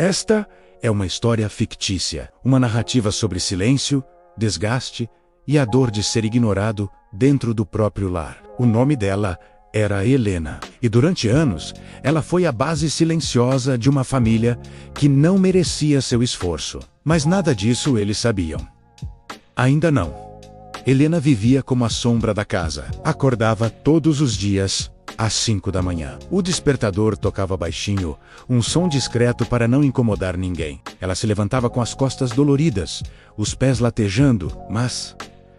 Esta é uma história fictícia, uma narrativa sobre silêncio, desgaste e a dor de ser ignorado dentro do próprio lar. O nome dela era Helena, e durante anos ela foi a base silenciosa de uma família que não merecia seu esforço. Mas nada disso eles sabiam. Ainda não. Helena vivia como a sombra da casa. Acordava todos os dias às 5 da manhã. O despertador tocava baixinho, um som discreto para não incomodar ninguém. Ela se levantava com as costas doloridas, os pés latejando, mas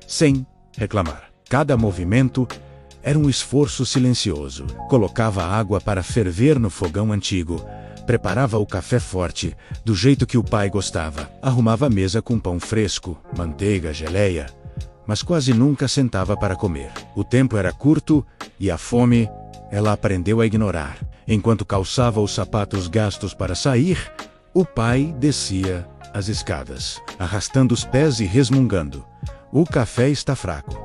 sem reclamar. Cada movimento era um esforço silencioso. Colocava água para ferver no fogão antigo, preparava o café forte, do jeito que o pai gostava. Arrumava a mesa com pão fresco, manteiga, geleia, mas quase nunca sentava para comer. O tempo era curto e a fome ela aprendeu a ignorar. Enquanto calçava os sapatos gastos para sair, o pai descia as escadas, arrastando os pés e resmungando. "O café está fraco."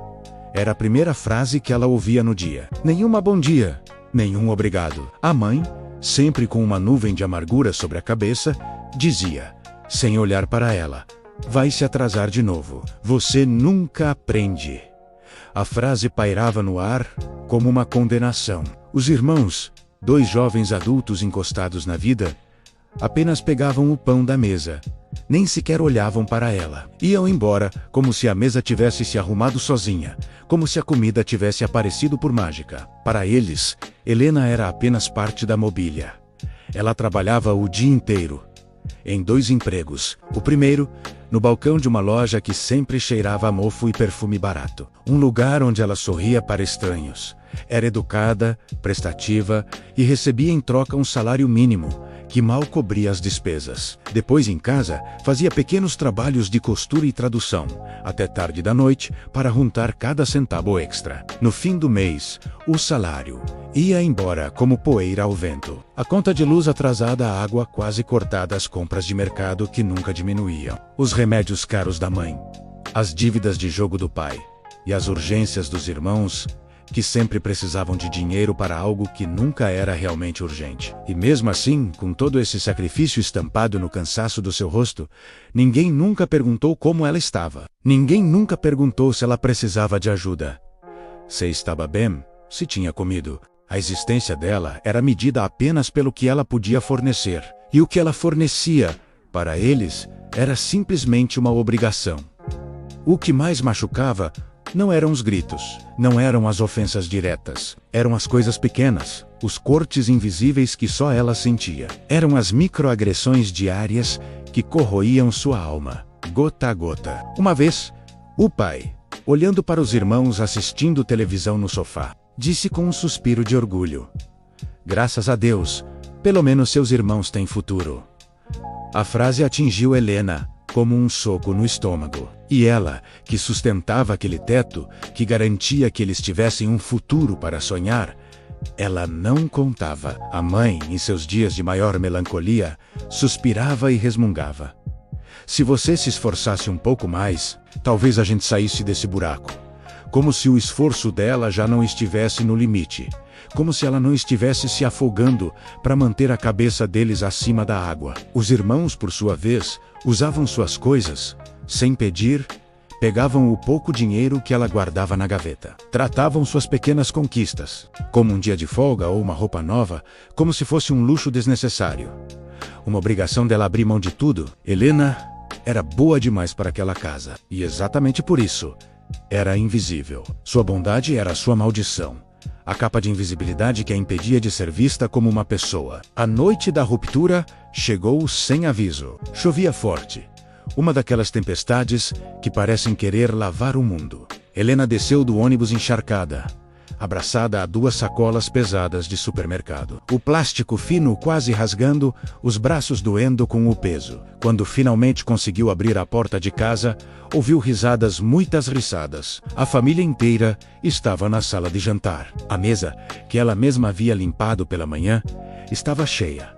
Era a primeira frase que ela ouvia no dia. Nenhuma bom dia, nenhum obrigado. A mãe, sempre com uma nuvem de amargura sobre a cabeça, dizia, sem olhar para ela: "Vai se atrasar de novo. Você nunca aprende." A frase pairava no ar como uma condenação. Os irmãos, 2 jovens adultos encostados na vida, apenas pegavam o pão da mesa. Nem sequer olhavam para ela. Iam embora como se a mesa tivesse se arrumado sozinha, como se a comida tivesse aparecido por mágica. Para eles, Helena era apenas parte da mobília. Ela trabalhava o dia inteiro, em 2 empregos. O primeiro, no balcão de uma loja que sempre cheirava a mofo e perfume barato. Um lugar onde ela sorria para estranhos. Era educada, prestativa e recebia em troca um salário mínimo, que mal cobria as despesas. Depois, em casa, fazia pequenos trabalhos de costura e tradução, até tarde da noite, para juntar cada centavo extra. No fim do mês, o salário ia embora como poeira ao vento. A conta de luz atrasada, a água quase cortada, as compras de mercado que nunca diminuíam, os remédios caros da mãe, as dívidas de jogo do pai e as urgências dos irmãos, que sempre precisavam de dinheiro para algo que nunca era realmente urgente. E mesmo assim, com todo esse sacrifício estampado no cansaço do seu rosto, ninguém nunca perguntou como ela estava. Ninguém nunca perguntou se ela precisava de ajuda, se estava bem, se tinha comido. A existência dela era medida apenas pelo que ela podia fornecer. E o que ela fornecia, para eles, era simplesmente uma obrigação. O que mais machucava não eram os gritos, não eram as ofensas diretas, eram as coisas pequenas, os cortes invisíveis que só ela sentia. Eram as microagressões diárias que corroíam sua alma, gota a gota. Uma vez, o pai, olhando para os irmãos assistindo televisão no sofá, disse com um suspiro de orgulho: "Graças a Deus, pelo menos seus irmãos têm futuro." A frase atingiu Helena como um soco no estômago. E ela, que sustentava aquele teto, que garantia que eles tivessem um futuro para sonhar, ela não contava. A mãe, em seus dias de maior melancolia, suspirava e resmungava: "Se você se esforçasse um pouco mais, talvez a gente saísse desse buraco." Como se o esforço dela já não estivesse no limite. Como se ela não estivesse se afogando para manter a cabeça deles acima da água. Os irmãos, por sua vez, usavam suas coisas, sem pedir, pegavam o pouco dinheiro que ela guardava na gaveta. Tratavam suas pequenas conquistas, como um dia de folga ou uma roupa nova, como se fosse um luxo desnecessário. Uma obrigação dela abrir mão de tudo. Helena era boa demais para aquela casa. E exatamente por isso, era invisível. Sua bondade era sua maldição. A capa de invisibilidade que a impedia de ser vista como uma pessoa. A noite da ruptura chegou sem aviso. Chovia forte. Uma daquelas tempestades que parecem querer lavar o mundo. Helena desceu do ônibus encharcada, abraçada a 2 sacolas pesadas de supermercado. O plástico fino quase rasgando, os braços doendo com o peso. Quando finalmente conseguiu abrir a porta de casa, ouviu risadas, muitas risadas. A família inteira estava na sala de jantar. A mesa, que ela mesma havia limpado pela manhã, estava cheia.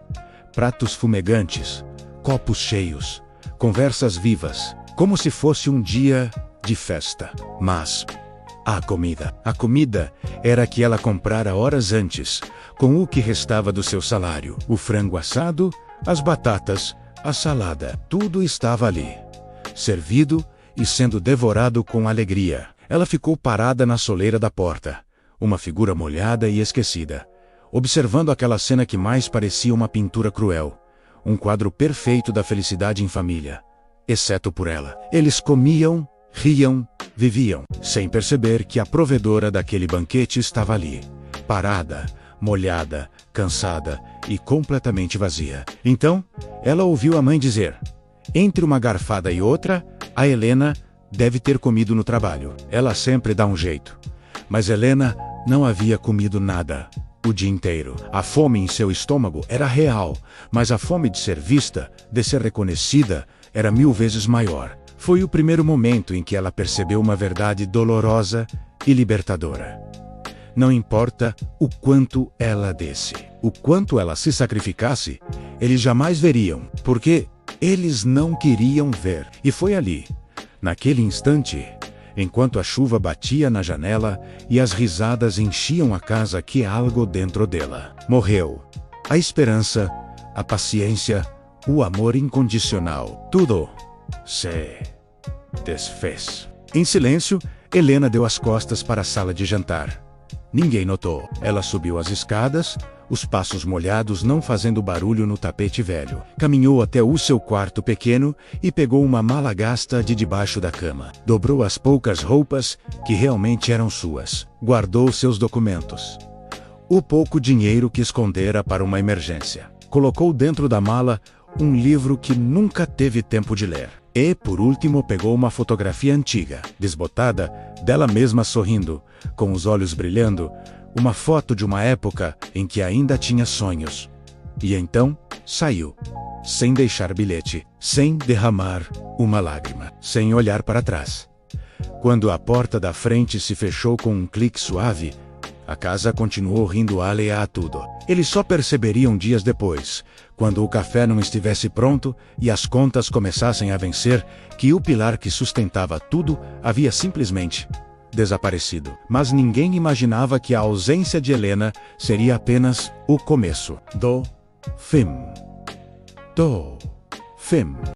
Pratos fumegantes, copos cheios, conversas vivas, como se fosse um dia de festa. Mas a comida era a que ela comprara horas antes, com o que restava do seu salário. O frango assado, as batatas, a salada, tudo estava ali, servido e sendo devorado com alegria. Ela ficou parada na soleira da porta, uma figura molhada e esquecida, observando aquela cena que mais parecia uma pintura cruel, um quadro perfeito da felicidade em família, exceto por ela. Eles comiam, riam, viviam, sem perceber que a provedora daquele banquete estava ali, parada, molhada, cansada e completamente vazia. Então, ela ouviu a mãe dizer: entre uma garfada e outra, a Helena deve ter comido no trabalho. Ela sempre dá um jeito. Mas Helena não havia comido nada o dia inteiro. A fome em seu estômago era real, mas a fome de ser vista, de ser reconhecida, era 1000 vezes maior. Foi o primeiro momento em que ela percebeu uma verdade dolorosa e libertadora. Não importa o quanto ela desse, o quanto ela se sacrificasse, eles jamais veriam, porque eles não queriam ver. E foi ali, naquele instante, enquanto a chuva batia na janela e as risadas enchiam a casa, que algo dentro dela morreu. A esperança, a paciência, o amor incondicional, tudo se desfez. Em silêncio, Helena deu as costas para a sala de jantar. Ninguém notou. Ela subiu as escadas, os passos molhados não fazendo barulho no tapete velho. Caminhou até o seu quarto pequeno e pegou uma mala gasta de debaixo da cama. Dobrou as poucas roupas que realmente eram suas. Guardou seus documentos, o pouco dinheiro que escondera para uma emergência. Colocou dentro da mala um livro que nunca teve tempo de ler. E, por último, pegou uma fotografia antiga, desbotada, dela mesma sorrindo, com os olhos brilhando, uma foto de uma época em que ainda tinha sonhos. E então, saiu, sem deixar bilhete, sem derramar uma lágrima, sem olhar para trás. Quando a porta da frente se fechou com um clique suave, a casa continuou rindo alheia a tudo. Eles só perceberiam dias depois, quando o café não estivesse pronto e as contas começassem a vencer, que o pilar que sustentava tudo havia simplesmente desaparecido. Mas ninguém imaginava que a ausência de Helena seria apenas o começo do fim.